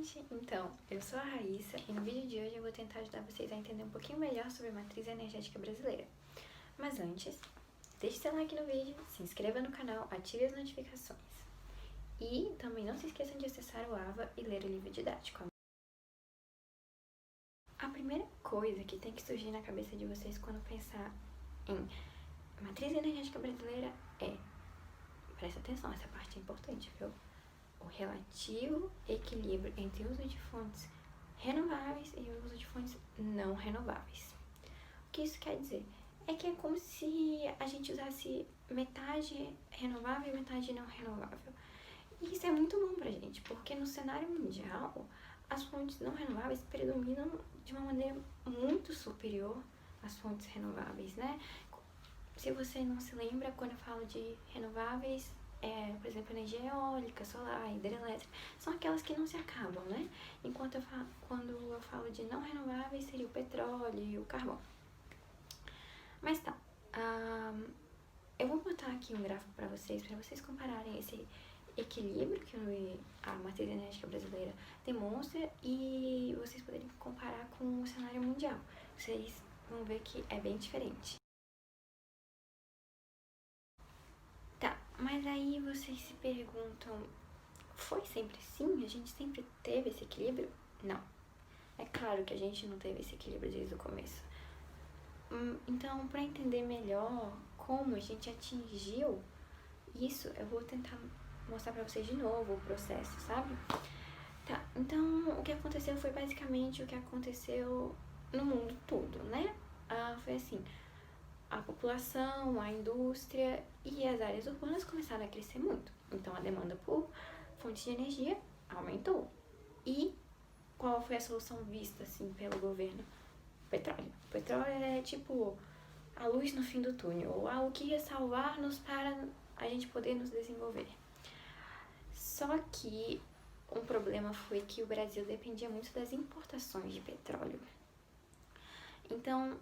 gente! Então, eu sou a Raíssa e no vídeo de hoje eu vou tentar ajudar vocês a entender um pouquinho melhor sobre a matriz energética brasileira. Mas antes, deixe seu like no vídeo, se inscreva no canal, ative as notificações. E também não se esqueçam de acessar o AVA e ler o livro didático. A primeira coisa que tem que surgir na cabeça de vocês quando pensar em matriz energética brasileira é, presta atenção, essa parte é importante, viu? O relativo equilíbrio entre o uso de fontes renováveis e o uso de fontes não renováveis. O que isso quer dizer? É que é como se a gente usasse metade renovável e metade não renovável. E isso é muito bom pra gente, porque no cenário mundial, as fontes não renováveis predominam de uma maneira muito superior às fontes renováveis, né? Se você não se lembra, quando eu falo de renováveis, por exemplo, energia eólica, solar, hidrelétrica, são aquelas que não se acabam, né? Enquanto quando eu falo de não renováveis, seria o petróleo e o carvão. Mas tá, eu vou botar aqui um gráfico para vocês compararem esse equilíbrio que a matriz energética brasileira demonstra e vocês poderem comparar com o cenário mundial. Vocês vão ver que é bem diferente. Tá, mas aí vocês se perguntam, foi sempre assim? A gente sempre teve esse equilíbrio? Não. É claro que a gente não teve esse equilíbrio desde o começo. Então, para entender melhor como a gente atingiu isso, eu vou tentar mostrar pra vocês de novo o processo, sabe? Tá, então o que aconteceu foi basicamente o que aconteceu no mundo todo, né? Foi assim, a população, a indústria e as áreas urbanas começaram a crescer muito. Então a demanda por fontes de energia aumentou. E qual foi a solução vista, assim, pelo governo? Petróleo. Petróleo é tipo a luz no fim do túnel, ou algo que ia salvar-nos para a gente poder nos desenvolver. Só que um problema foi que o Brasil dependia muito das importações de petróleo. Então,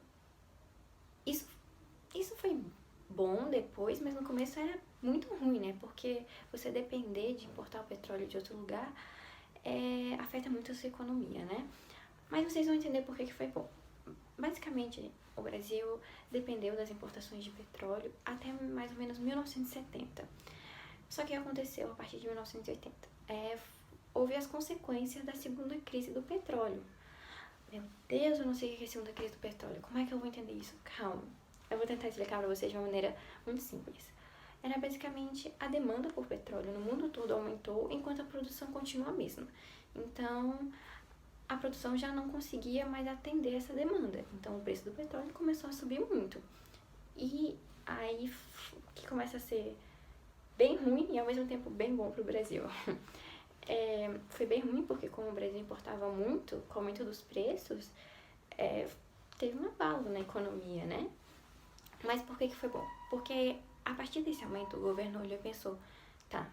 isso foi bom depois, mas no começo era muito ruim, né? Porque você depender de importar o petróleo de outro lugar afeta muito a sua economia, né? Mas vocês vão entender por que foi bom. Basicamente, o Brasil dependeu das importações de petróleo até mais ou menos 1970. Só que aconteceu a partir de 1980. Houve as consequências da segunda crise do petróleo. Meu Deus, eu não sei o que é a segunda crise do petróleo. Como é que eu vou entender isso? Calma. Eu vou tentar explicar pra vocês de uma maneira muito simples. Era basicamente a demanda por petróleo no mundo todo aumentou enquanto a produção continua a mesma. Então, a produção já não conseguia mais atender essa demanda. Então, o preço do petróleo começou a subir muito. E aí que começa a ser bem ruim e ao mesmo tempo bem bom pro Brasil. Foi bem ruim porque como o Brasil importava muito, com o aumento dos preços, teve um abalo na economia, né? Mas por que foi bom? Porque a partir desse aumento, o governo olhou e pensou, tá,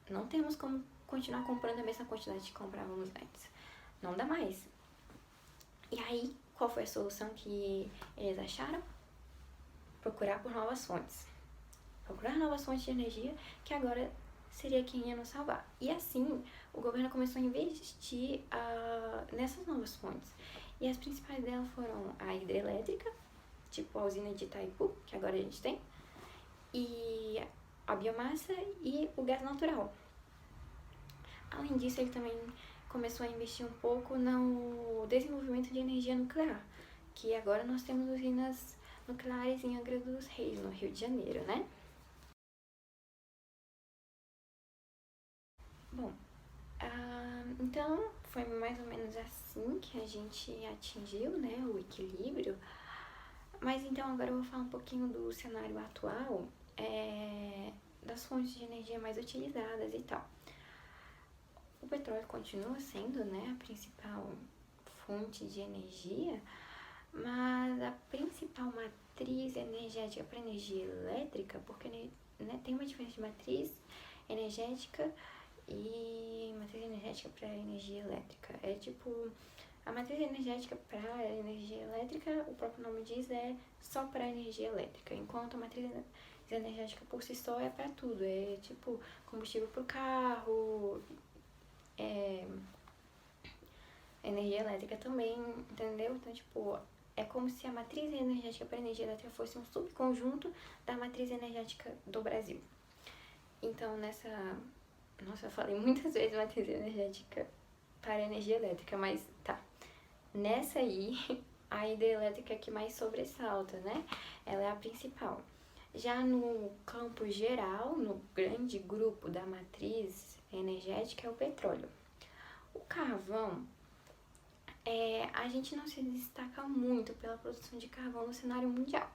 não temos como continuar comprando a mesma quantidade que comprávamos antes. Não dá mais. E aí, qual foi a solução que eles acharam? Procurar por novas fontes. Procurar novas fontes de energia, que agora seria quem ia nos salvar. E assim, o governo começou a investir nessas novas fontes. E as principais delas foram a hidrelétrica, tipo a usina de Itaipu, que agora a gente tem, e a biomassa e o gás natural. Além disso, ele também começou a investir um pouco no desenvolvimento de energia nuclear, que agora nós temos usinas nucleares em Angra dos Reis, no Rio de Janeiro, né? Bom, então foi mais ou menos assim que a gente atingiu, né, o equilíbrio. Mas então agora eu vou falar um pouquinho do cenário atual, das fontes de energia mais utilizadas e tal. O petróleo continua sendo, né, a principal fonte de energia, mas a principal matriz energética para energia elétrica, porque né, tem uma diferença de matriz energética e matriz energética para energia elétrica. É tipo, a matriz energética para energia elétrica, o próprio nome diz, é só para energia elétrica, enquanto a matriz energética por si só é para tudo, é tipo combustível para o carro, energia elétrica também, entendeu? Então, tipo, é como se a matriz energética para energia elétrica fosse um subconjunto da matriz energética do Brasil. Então, nossa, eu falei muitas vezes matriz energética para energia elétrica, mas tá. Nessa aí, a hidrelétrica que mais sobressalta, né? Ela é a principal. Já no campo geral, no grande grupo da matriz energética, é o petróleo. O carvão, a gente não se destaca muito pela produção de carvão no cenário mundial.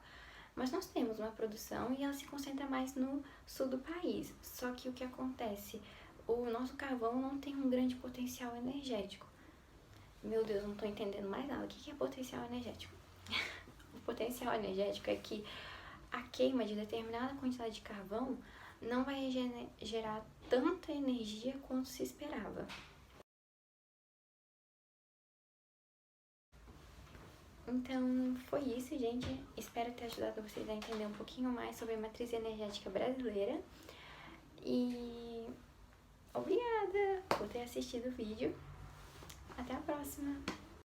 Mas nós temos uma produção e ela se concentra mais no sul do país. Só que o que acontece? O nosso carvão não tem um grande potencial energético. Meu Deus, não tô entendendo mais nada. O que é potencial energético? O potencial energético é que a queima de determinada quantidade de carvão não vai gerar tanta energia quanto se esperava. Então, foi isso, gente. Espero ter ajudado vocês a entender um pouquinho mais sobre a matriz energética brasileira. E obrigada por ter assistido o vídeo. Até a próxima!